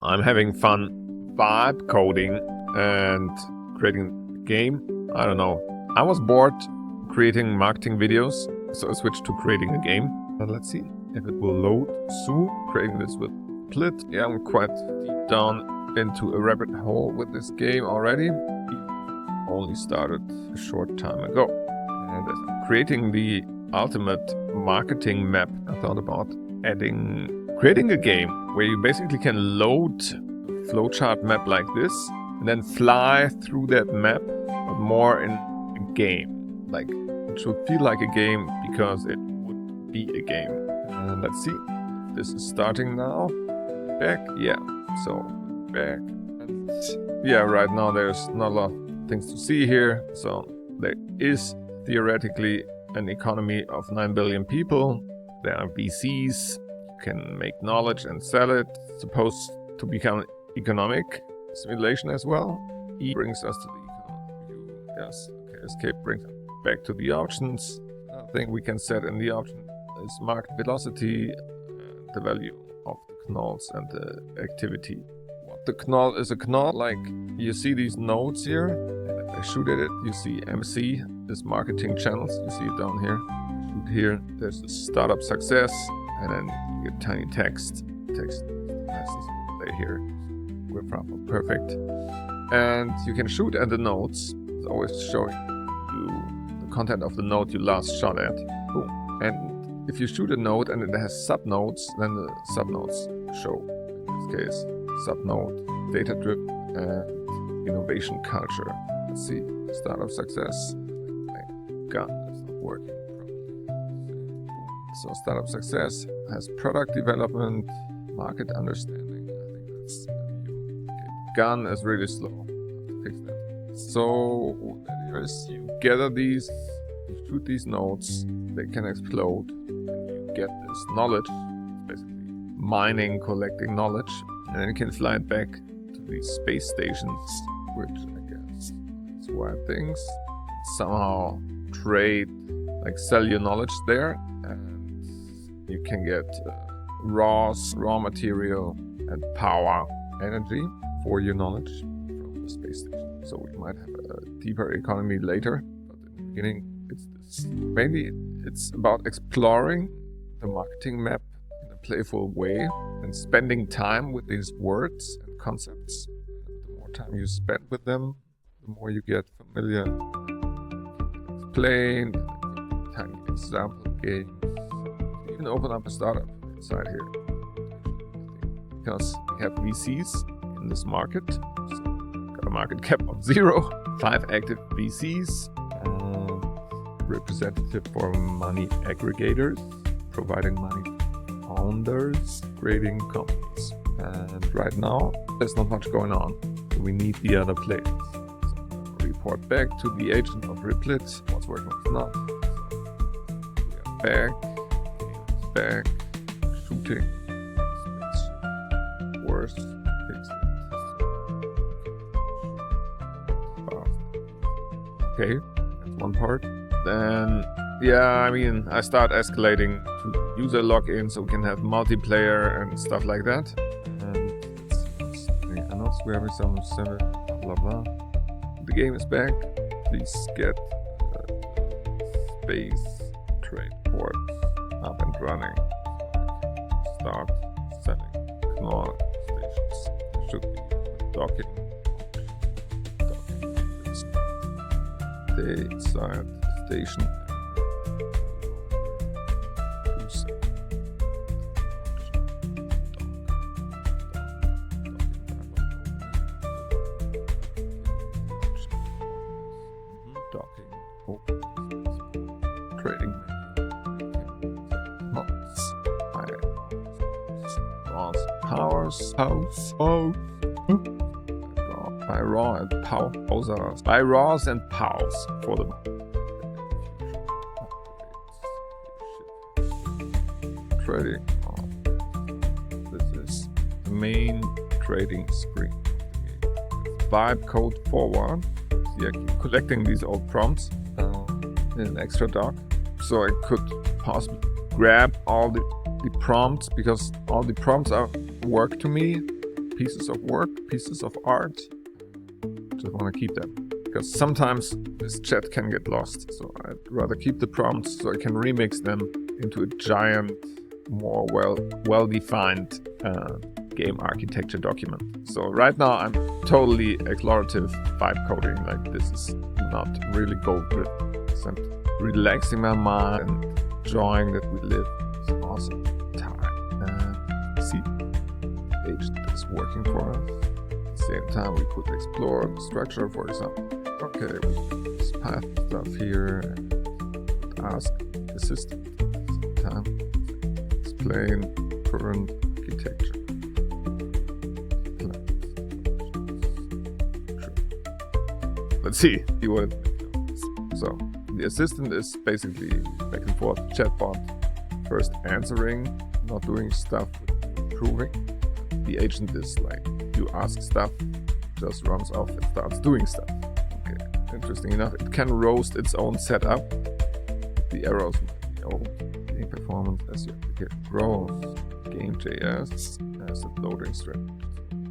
I'm having fun vibe coding and creating a game. I don't know. I was bored creating marketing videos, so I switched to creating a game. But let's see if it will load soon. Creating this with Replit. Yeah, I'm quite deep down into a rabbit hole with this game already. Only started a short time ago. And as I'm creating the ultimate marketing map, I thought about creating a game where you basically can load a flowchart map like this and then fly through that map, but more in a game. Like, it should feel like a game because it would be a game. And let's see. This is starting now. Back. Yeah. So, back. And yeah, right now there's not a lot of things to see here. So, there is theoretically an economy of 9 billion people. There are VCs. Can make knowledge and sell it. It's supposed to become economic simulation as well. E brings us to the economic view. Yes, okay, escape brings us back to the options. Another thing we can set in the option is market velocity, the value of the knolls and the activity. What the knoll is a knoll, like you see these nodes here, and if I shoot at it, you see MC, this marketing channels, you see it down here. Shoot here, there's the startup success, and then you get tiny text play here. We're probably perfect. And you can shoot at the nodes. It's always showing you the content of the node you last shot at. Boom. And if you shoot a node and it has subnodes, then the subnodes show. In this case, subnode, data-driven, and innovation culture. Let's see. Startup success. God, it's not working. So startup success has product development, market understanding. I think that's okay. Gun is really slow. Fix that. So there is, you gather these, you shoot these nodes, they can explode, and you get this knowledge, basically mining, collecting knowledge, and then you can fly it back to these space stations, which I guess is wild things. Somehow trade, like sell your knowledge there. You can get raw material and power energy for your knowledge from the space station. So we might have a deeper economy later, but in the beginning it's this. Maybe it's about exploring the marketing map in a playful way and spending time with these words and concepts. And the more time you spend with them, the more you get familiar. Explain, tiny example games. Can open up a startup inside here because we have VCs in this market. So got a market cap of 0, 5 active VCs, representative for money aggregators, providing money to founders, creating companies. And right now, there's not much going on. So we need the other players. So report back to the agent of Replit. What's working, what's not. So we are back. Back, shooting, space, worse, fix it. Okay, that's one part. Then, yeah, I mean, I start escalating to user login so we can have multiplayer and stuff like that. And let's see, anything else? We have some blah blah. The game is back. Please get space trade port up and running. Start selling knoll stations. There should be docking side station. Docking open. Trading. Buy raw and pow. Buy raws and pows for the trading. This is the main trading screen. Vibe code forward. See, I keep collecting these old prompts in an extra doc, so I could possibly grab all the prompts, because all the prompts are work to me pieces of work, pieces of art. Just want to keep them. Because sometimes this chat can get lost. So I'd rather keep the prompts so I can remix them into a giant, more well-defined game architecture document. So right now I'm totally explorative vibe coding. Like, this is not really goal-driven. I'm relaxing my mind and enjoying that we live this awesome time. And see, agent is working for us. At the same time, we could explore the structure, for example. Okay, we put this path stuff here and ask the system at the same time. Explain current architecture. Let's see what it means. So the assistant is basically back and forth chatbot, first answering, not doing stuff, improving. The agent is like, you ask stuff, just runs off and starts doing stuff. Okay, interesting enough, it can roast its own setup. The arrows might be old. Game performance as your application grows. Game.js as a loading strategy.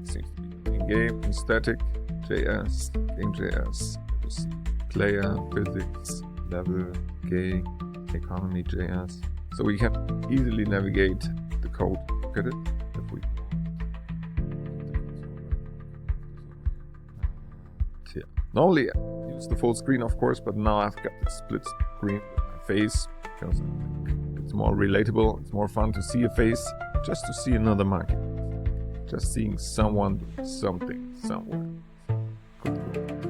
Seems to be in game, in static JS, game.js, you see player, physics, level, game, economy JS. So we can easily navigate the code. Look at it if we here. Normally I use the full screen, of course, but now I've got the split screen with my face because it's more relatable. It's more fun to see a face, just to see another market, just seeing someone doing something somewhere.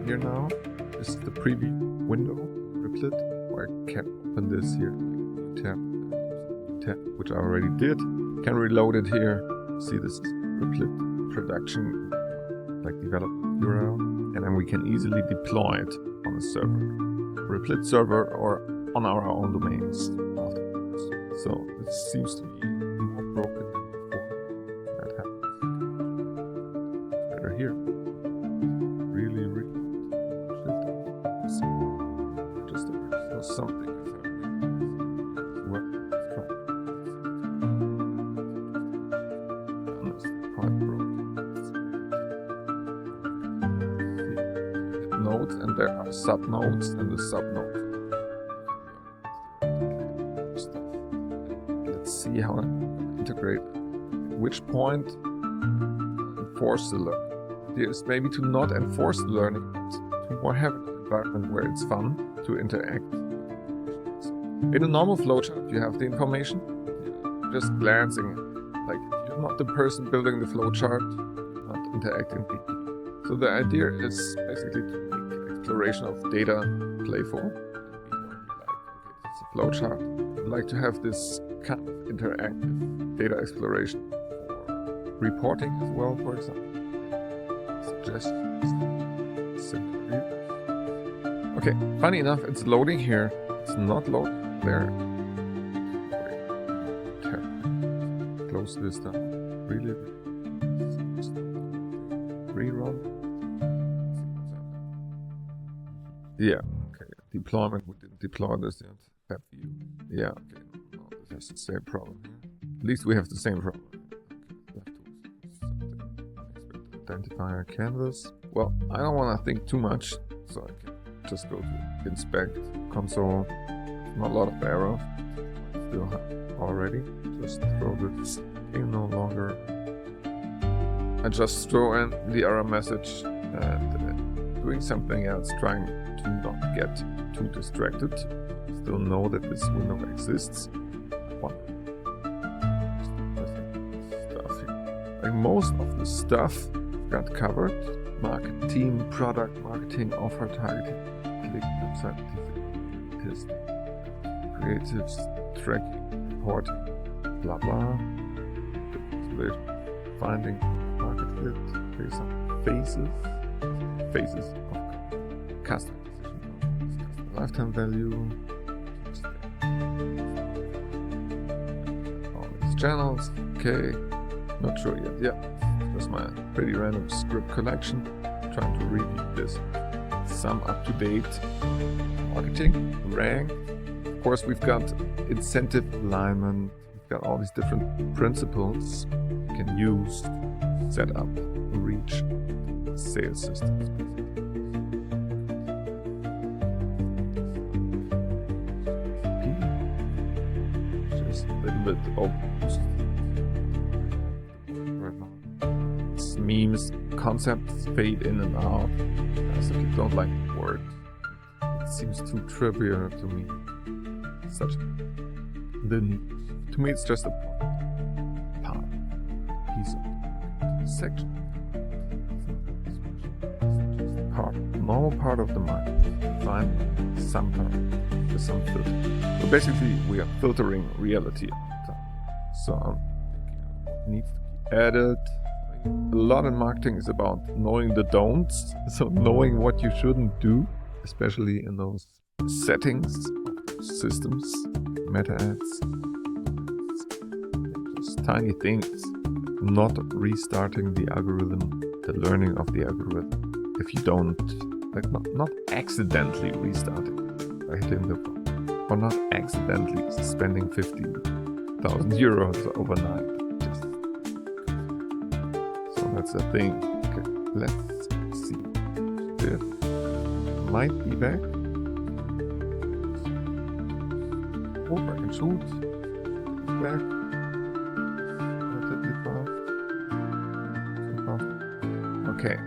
Here now, this is the preview window, Replit, where I can open this here, tab, which I already did. Can reload it here. See, this is Replit production, like development URL, and then we can easily deploy it on a server, Replit server, or on our own domains afterwards. So this seems to be more broken than before. That happens. Better here. Really. Just something. Well, let's try. Quite broken. Nodes, and there are sub-nodes, and the sub-nodes. Let's see how to integrate. At which point enforce the learning. The idea is maybe to not enforce the learning, but to more have an environment where it's fun to interact. In a normal flowchart, you have the information, you're just glancing, like you're not the person building the flowchart, you're not interacting with people. So the idea is basically to make exploration of data playful. And like, okay, this is a flowchart. I'd like to have this kind of interactive data exploration for reporting as well, for example. Suggestions, scenarios. Okay, funny enough, it's loading here. It's not loading there. Close this down. Really. Rerun. Yeah, okay. Deployment, we didn't deploy this yet. Tab view. Yeah, okay. No, this has the same problem here. At least we have the same problem. Okay, identifier canvas. Well, I don't want to think too much, so I can just go to inspect console. Not a lot of errors. Still have already. Just throw this in no longer. I just throw in the error message and doing something else, trying to not get too distracted. Still know that this window exists. Stuff here. Like most of the stuff got covered. Market team, product marketing, offer targeting, click website, test, creatives, tracking, reporting, blah blah. Finding market fit, based on phases of customer acquisition, customer lifetime value, all these channels. Okay, not sure yet. Yeah. That's my pretty random script collection. Trying to review this. Some up-to-date marketing, rank. Of course, we've got incentive alignment. We've got all these different principles you can use to set up manage sales systems. Just a little bit of memes, concepts fade in and out. I simply don't like the word. It seems too trivial to me. To me, it's just a part, piece of section. Normal part of the mind. Find some part with some filter. So basically, we are filtering reality all the time. So what needs to be added. A lot in marketing is about knowing the don'ts. So knowing what you shouldn't do, especially in those settings of systems, meta ads, just tiny things. Not restarting the algorithm, the learning of the algorithm. If you don't, like not accidentally restarting by hitting the button, or not accidentally spending 50,000 euros overnight. So that's the thing. Okay, let's see. It might be back. Oh, I can shoot. It's back. Okay,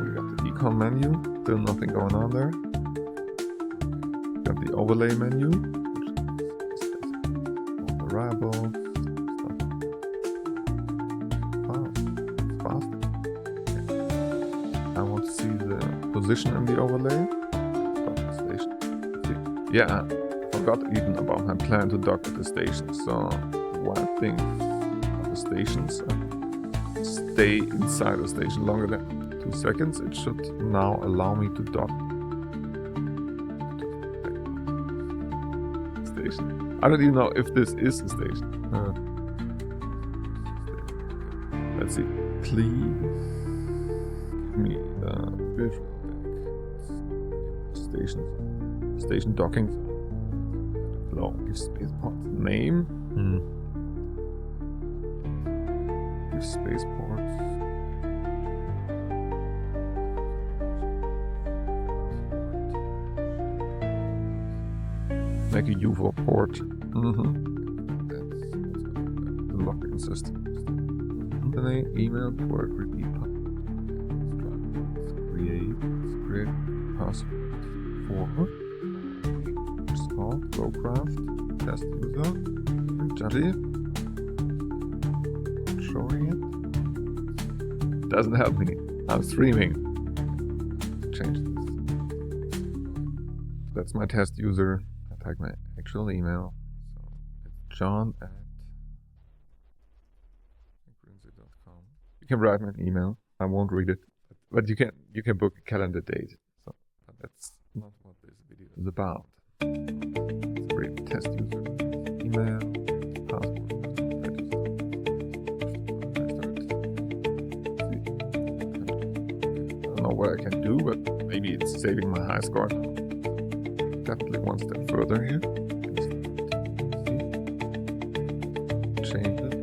we got the econ menu, still nothing going on there. Got the overlay menu, which is variable stuff. Oh, it's fast. Okay. I want to see the position in the overlay. Dock the station. See. Yeah, I forgot even about my plan to dock at the station. So the wild thing of the stations. Stay inside the station longer than 2 seconds. It should now allow me to dock station. I don't even know if this is a station. Let's see. Please give me the visual station docking. Flow. Give spaceport name. Give spaceport. Make a UFO port. That's the login system. The name, email, port, repeat. Create password for install FlowCraft, test user, Juddy. Showing it. Doesn't help me. I'm streaming. Change this. That's my test user. Type my actual email. So it's john@greenzy.com. You can write me an email. I won't read it, but you can book a calendar date. So that's not what this video is about. Great test user email password. I don't know what I can do, but maybe it's saving my high score. Definitely one step further here. Change it.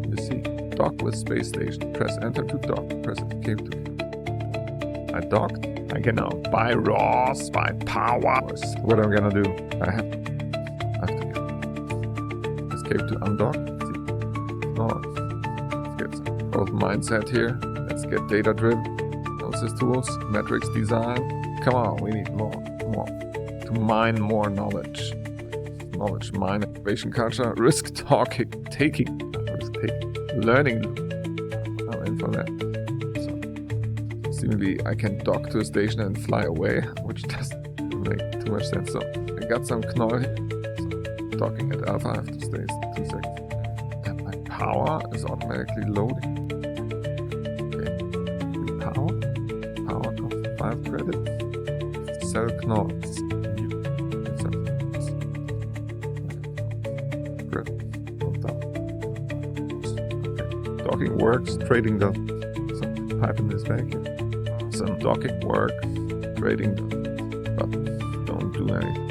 You see, dock with space station. Press enter to dock. Press escape to. I docked. I can now buy RAWs, buy power. What I'm gonna do? I have to get escape to undock. Let's see. Let's get some growth mindset here. Let's get data driven. Tools, metrics design. Come on, we need more to mine more knowledge. Knowledge mine, innovation culture, risk taking, learning. I'm in for that. So, seemingly I can dock to a station and fly away, which doesn't make too much sense. So I got some knoll here. So, docking at alpha, I have to stay 2 seconds. And my power is automatically loading. Power costs 5 credits. Sell knolls. Docking works, trading doesn't. So piping this back here. Some docking works, trading doesn't. But don't do anything.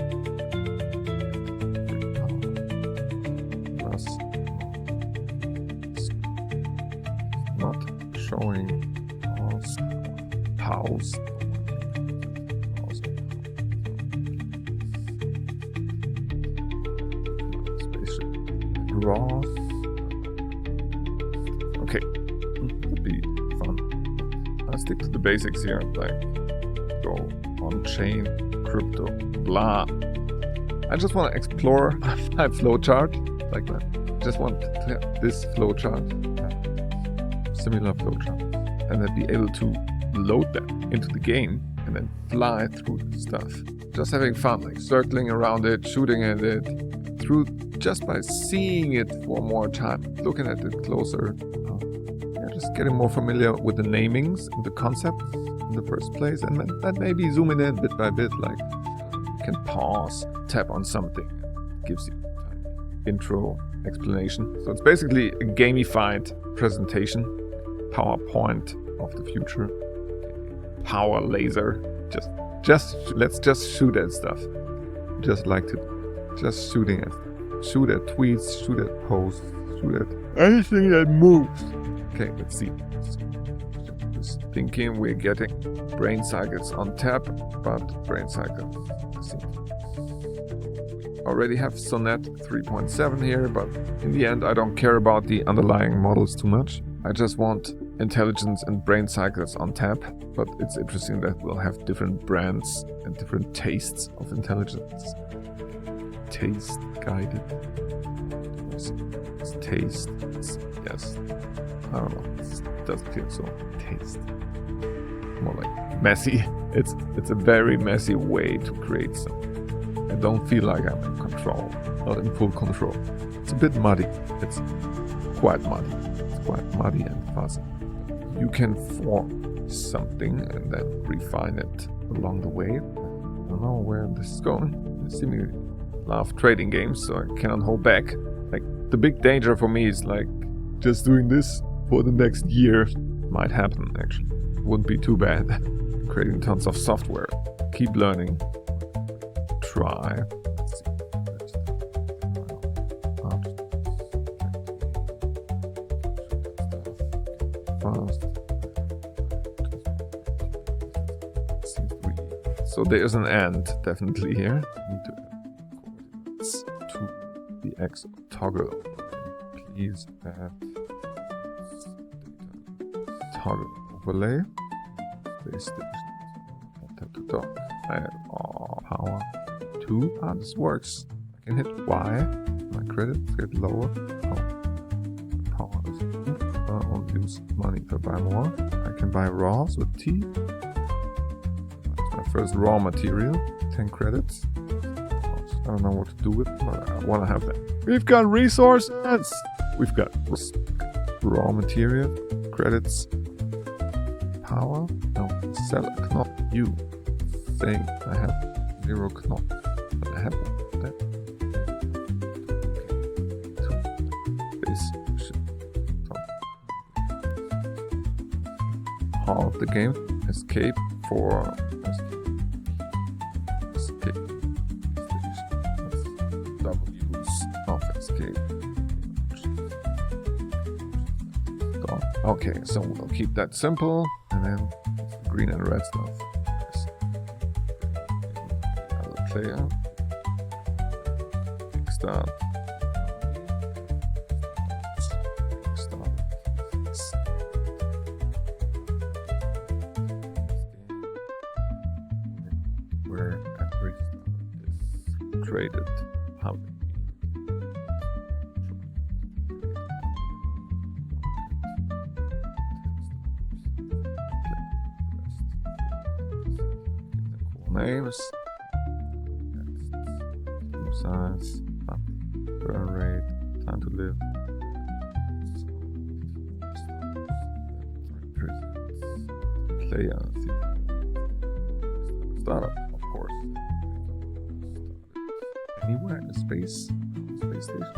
not showing pause. Raw. Okay, could be fun. I'll stick to the basics here, like go on chain, crypto, blah. I just want to explore my flowchart like that. I just want to have this flowchart, similar flowchart, and then be able to load that into the game and then fly through the stuff. Just having fun, like circling around it, shooting at it, through just by seeing it for more time, looking at it closer. Just getting more familiar with the namings and the concepts in the first place, and then maybe zooming in bit by bit, like you can pause, tap on something, gives you intro, explanation. So it's basically a gamified presentation, PowerPoint of the future, power laser. Let's just shoot at stuff. Just like to, just shooting at, shoot at tweets, shoot at posts, shoot at anything that moves. Okay, let's see. Just thinking we're getting brain cycles on tap, but brain cycles. Let's see. Already have Sonnet 3.7 here, but in the end I don't care about the underlying models too much. I just want intelligence and brain cycles on tap, but it's interesting that we'll have different brands and different tastes of intelligence. Taste guided. It's taste. Yes. I don't know. It doesn't feel so taste. More like messy. It's a very messy way to create something. I don't feel like I'm in control. Not in full control. It's a bit muddy. It's quite muddy. It's quite muddy and fuzzy. You can form something and then refine it along the way. I don't know where this is going. I seemingly love trading games, so I cannot hold back. Like, the big danger for me is like just doing this for the next year. Might happen, actually. Wouldn't be too bad. Creating tons of software. Keep learning. Try. Let's see. Fast. So there's an and definitely here. Need to add to the X toggle. Please add toggle overlay. Space tap to dock. Add power 2. This works. I can hit Y. My credits get lower. Power is I won't use money to buy more. I can buy raws with T. That's my first raw material. 10 credits. I don't know what to do with it, but I want to have that. We've got resources. We've got raw material, credits, power. No, sell a knot. You saying I have 0 knot, but I have that. Okay. This should half the game. Escape for escape. W's of escape. Okay, so we'll keep that simple, and then green and red stuff. Other player. Start. Where every start is traded. How? Names, team size, burn rate, time to live, player, startup, of course, anywhere in the space station.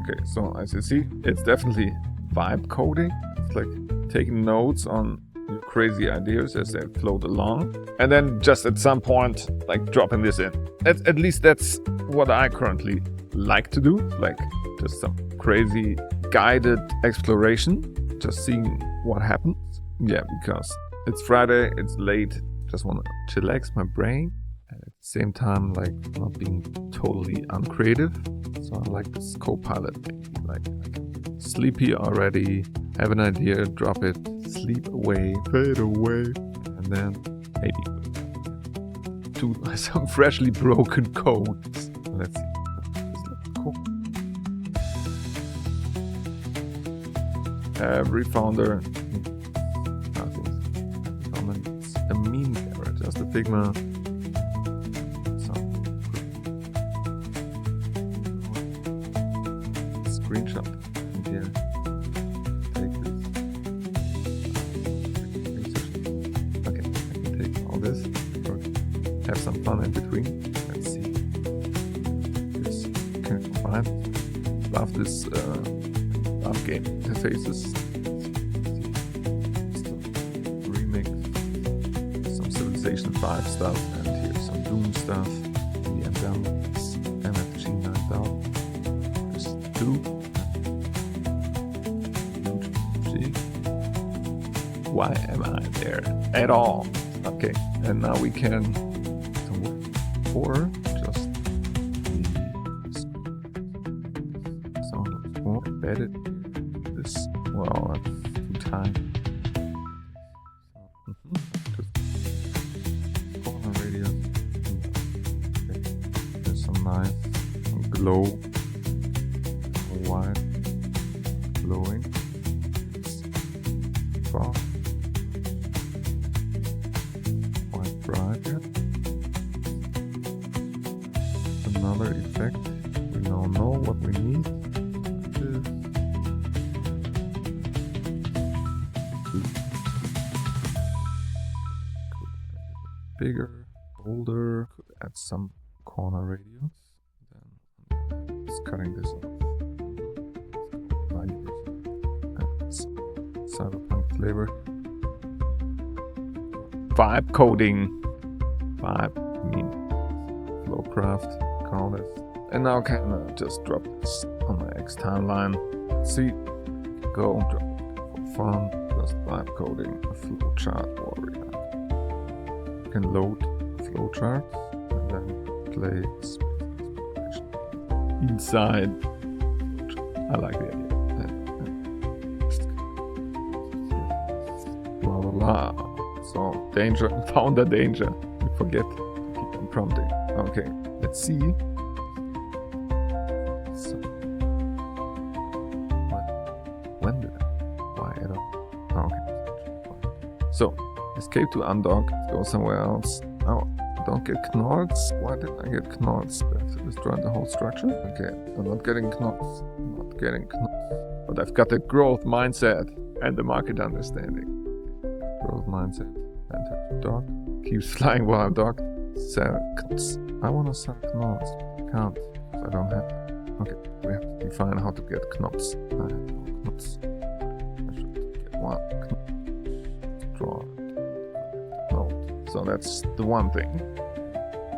Okay, so as you see, it's definitely vibe coding. It's like taking notes on your crazy ideas as they float along. And then just at some point, like dropping this in. At least that's what I currently like to do. Like just some crazy guided exploration. Just seeing what happens. Yeah, because it's Friday, it's late. Just want to chillax my brain. And at the same time, like not being totally uncreative. So I like this co-pilot maybe. Like I can sleep here already, have an idea, drop it, sleep away, fade away, and then maybe do some freshly broken code. Let's see. Cool. Every founder needs a meme error, just a Figma. Screenshot. And here, take this. Okay, I can take all this. Have some fun in between. Let's see. This can combine. Love this love game interfaces. Remix some Civilization 5 stuff, and here's some Doom stuff. The MFG 9000. Just 2. Why am I there at all? Okay, and now we can or just the sound looks more embedded. This, well, that's too tiny. Just corner radius. Okay. There's some nice glow, white, glowing. Soft. Quite bright yet. Another effect. We now know what we need. Bigger, bolder. Could add some corner radius. Then it's cutting this off. 90%. Cyberpunk flavor. Vibe coding. Vibe, I mean FlowCraft, call this. And now can I just drop this on my X timeline. See, go drop it for fun. Just vibe coding a flowchart warrior. You can load flowcharts and then play inside. I like the idea. Blah blah blah. So danger, founder danger. You forget to keep on prompting. Okay, let's see. So, when did I? Why at all? Okay. So, escape to undock. Go somewhere else. Oh, don't get knots. Why didn't I get knots? I have to destroy the whole structure. Okay, I'm not getting knots. Not getting knots. But I've got the growth mindset and the market understanding. Growth mindset. Enter to dock. Keeps flying while I'm docked. Seconds. I want to suck knots. Can't. I don't have. Okay, we have to define how to get knots. I have no knots. I should get one knot. Draw. Node. So that's the one thing.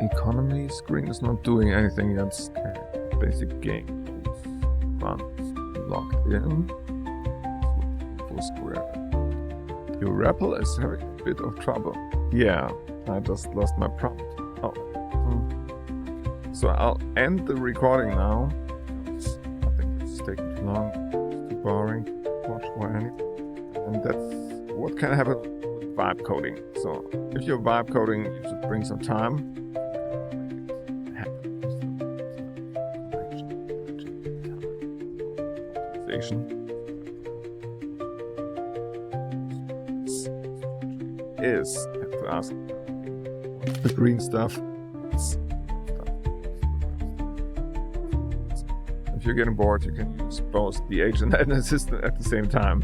Economy screen is not doing anything yet. Okay. Basic game. Run. Locked in. Full square. Your REPL is having a bit of trouble. Yeah, I just lost my prompt. Oh. So I'll end the recording now. I think it's taking too long. It's too boring to watch or anything. And that's what can happen with vibe coding. So if you're vibe coding, you should bring some time. Is I have to ask the green stuff. If you're getting bored, you can use both the agent and assistant at the same time.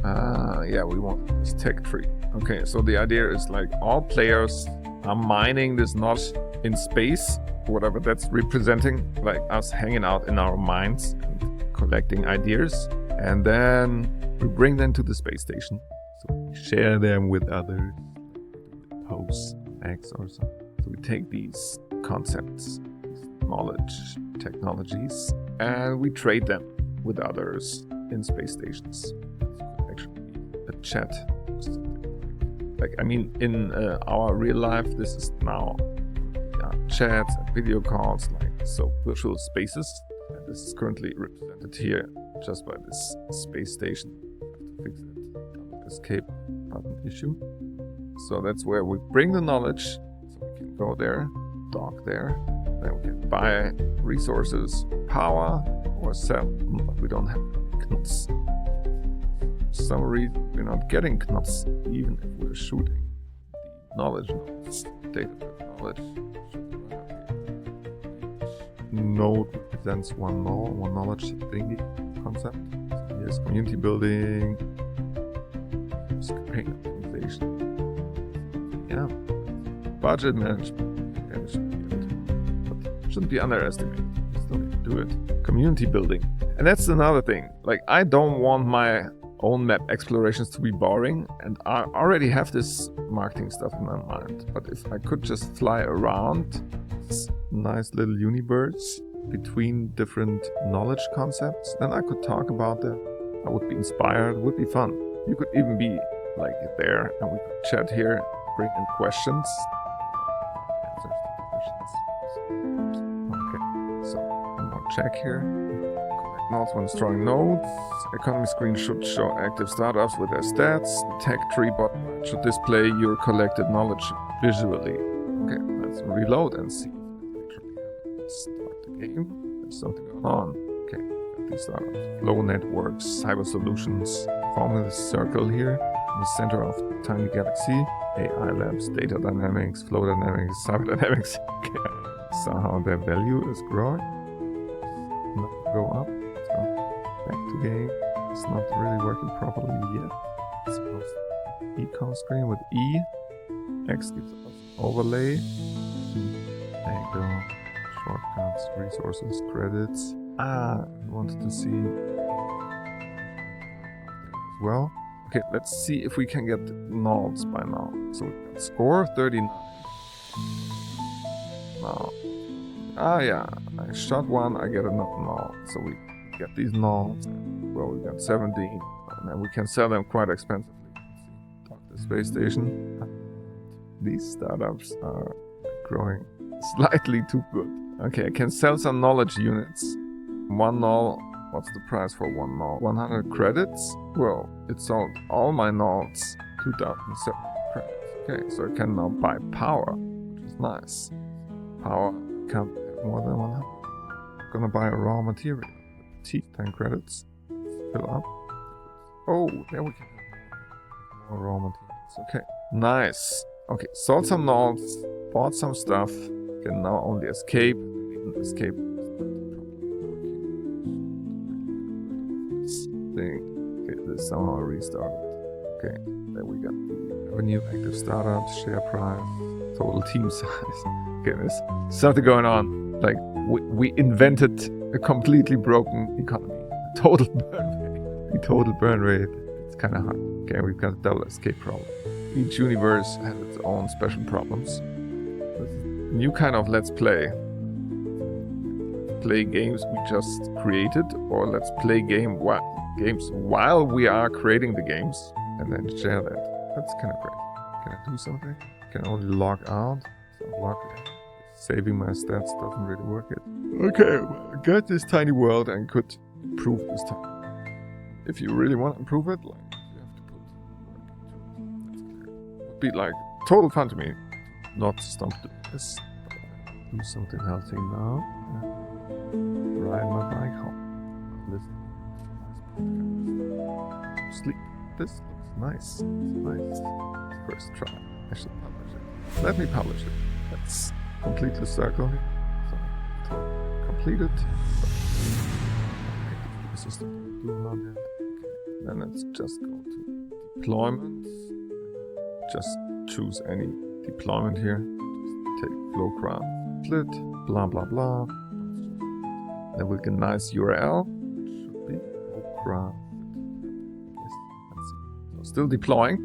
Yeah, we want this tech tree. Okay, so the idea is like all players are mining this knot in space, whatever that's representing, like us hanging out in our minds and collecting ideas, and then we bring them to the space station. So we share them with others, posts, X or something. So we take these concepts, these knowledge, technologies, and we trade them with others in space stations. This could actually be a chat. Like, I mean, in our real life, this is now chats and video calls, like so virtual spaces. And this is currently represented here just by this space station. I have to fix it. Escape button issue. So that's where we bring the knowledge. So we can go there, dock there. Then we can buy resources, power, or sell. But we don't have knuts. For some reason, we're not getting knuts, even if we're shooting the knowledge nodes, data knowledge. Node represents one knowledge thingy concept. So here's community building, here's campaign optimization. Yeah, budget management. Yeah, it should be good. But shouldn't be underestimated. You still need to do it. Community building, and that's another thing. Like, I don't want my own map explorations to be boring, and I already have this marketing stuff in my mind. But if I could just fly around this nice little universe between different knowledge concepts, then I could talk about them. I would be inspired, it would be fun. You could even be like there, and we could chat here, bring in questions. Okay, so one more check here. Nodes when destroying nodes. Economy screen should show active startups with their stats. The tech tree bottom right should display your collected knowledge visually. Okay, let's reload and see if it actually happens. Start the game. There's something going on. Okay, got these startups. Flow networks, cyber solutions. Forming this circle here in the center of the tiny galaxy. AI labs, data dynamics, flow dynamics, cyber dynamics. Okay, somehow their value is growing. Go up. Back to game. It's not really working properly yet. It's supposed to be econ screen with E. X gives us overlay. There you go. Shortcuts, resources, credits. We wanted to see as well. Okay, let's see if we can get nodes by now. So we got score 39. Now. Yeah, I shot one, I get another node. So we get these nodes. Well, we got 17, and then we can sell them quite expensively. Talk to the space station. These startups are growing slightly too good. Okay, I can sell some knowledge units. One null. What's the price for one null? 100 credits? Well, it sold all my nodes. 2,007 credits. Okay, so I can now buy power, which is nice. Power can't have more than 100. I'm gonna buy a raw material. 10 credits. Fill up. Oh, there we can have more raw materials. Okay, nice. Okay, sold some nodes, bought some stuff. Can now only escape. Escape. This thing. Okay, this somehow restarted. Okay, then we got the revenue, active startups, share price, total team size. Okay, there's something going on. Like, we invented a completely broken economy. Total burn rate. The total burn rate. It's kind of hard. Okay, we've got a double escape problem. Each universe has its own special problems. This is a new kind of let's play. Play games we just created, or let's play games while we are creating the games, and then share that. That's kind of great. Can I do something? Can only log out. So log in. Saving my stats doesn't really work yet. Okay, well, I got this tiny world and could improve this time. If you really want to improve it, like, you have to put work into it. It would be like total fun to me not stop doing this. Do something healthy now. Ride my bike home. Listen. Sleep. This looks nice. It's nice. First try. I should publish it. Let me publish it. Let's complete the circle here. So, completed. The system do not yet. Okay. Then let's just go to deployment. Just choose any deployment here. Just take FlowCraft, Replit, blah blah blah. Then we get a nice URL. It should be FlowCraft. Yes, let's see. So still deploying.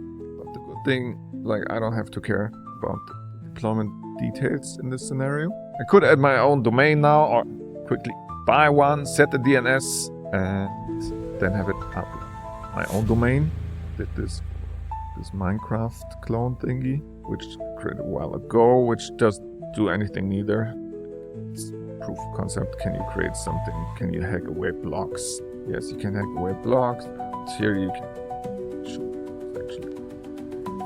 good thing, like I don't have to care about the deployment details in this scenario. I could add my own domain now, or quickly buy one, set the DNS, and then have it up. My own domain. Did this Minecraft clone thingy, which I created a while ago, which doesn't do anything neither. It's proof of concept. Can you create something? Can you hack away blocks? Yes, you can hack away blocks. Here you can shoot, actually.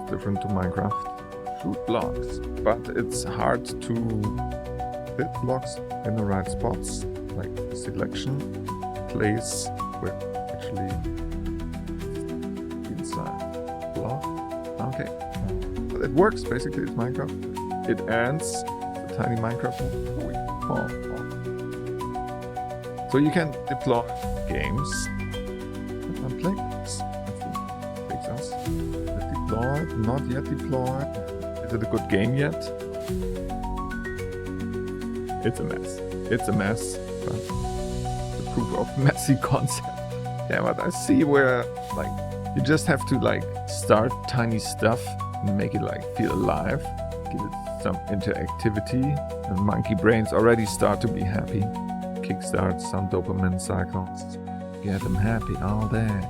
It's different to Minecraft. Shoot blocks. But it's hard to fit blocks in the right spots, like selection, place, where actually inside block. Okay. But it works, basically, it's Minecraft. It ends the tiny Minecraft. So you can deploy games and play games. Takes us. Deployed, not yet deployed. Is it a good game yet? It's a mess. It's a mess, but the proof of messy concept. Yeah, but I see where, like, you just have to, like, start tiny stuff and make it, like, feel alive. Give it some interactivity, and monkey brains already start to be happy. Kickstart some dopamine cycles. Get them happy all day.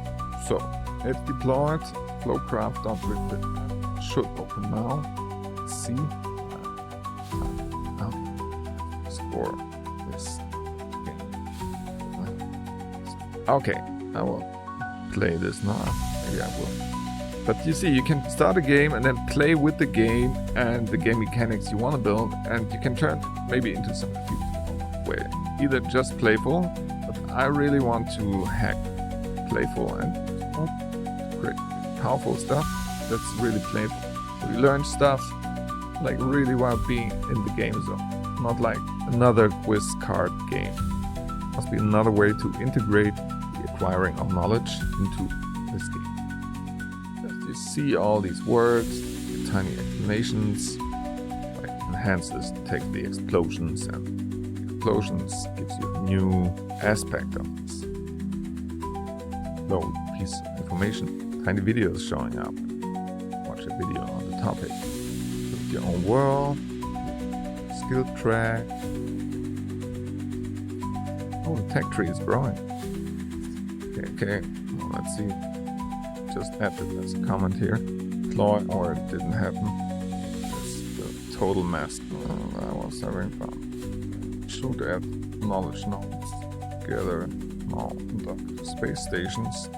So, it's deployed. FlowCraft.Replit should open now. Let's see. Score this game. Okay, I will play this now. Maybe I will. But you see, you can start a game and then play with the game and the game mechanics you want to build, and you can turn it maybe into some way. Either just playful, but I really want to hack playful and create powerful stuff that's really playful. So you learn stuff like really while being in the game zone, not like another quiz card game. Must be another way to integrate the acquiring of knowledge into this game. As you see all these words, the tiny explanations, like enhance this, take the explosions, and explosions gives you a new aspect of this low piece of information. Tiny videos showing up. Watch a video on the topic. Build your own world, skill track. Oh, the tech tree is growing. Okay. Well, let's see. Just add it as a comment here. Deploy, or it didn't happen. It's the total mess. I was having fun. Should add knowledge nodes together. Now, conduct space stations.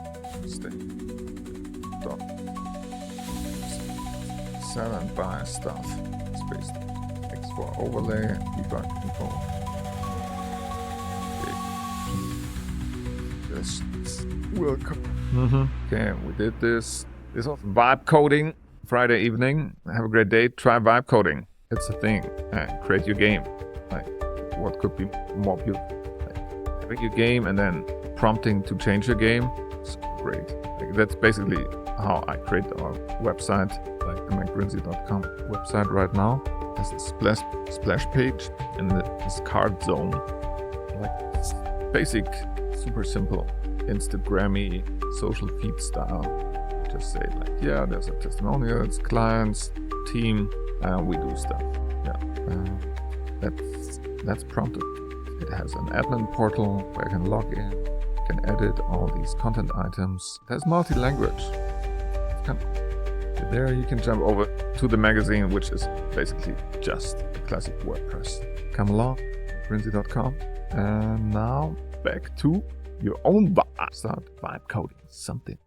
Sell and buy stuff. Space station. X for overlay. Debug info. This will come. Okay, we did this. This was vibe coding. Friday evening. Have a great day. Try vibe coding. It's a thing. Create your game. Like, what could be more beautiful? Like, having your game and then prompting to change your game. It's great. Like, that's basically how I create our website, like the McGrinsey.com website right now. It has a splash page and this card zone. Like, it's basic, super simple, Instagrammy, social feed style. Just say like, yeah, there's a testimonial, it's clients, team, we do stuff. Yeah, that's prompted. It has an admin portal where you can log in, you can edit all these content items. It has multi-language. There you can jump over to the magazine, which is basically just a classic WordPress. Come along, McGrinsey.com. And now back to your own vibe. Start vibe coding something.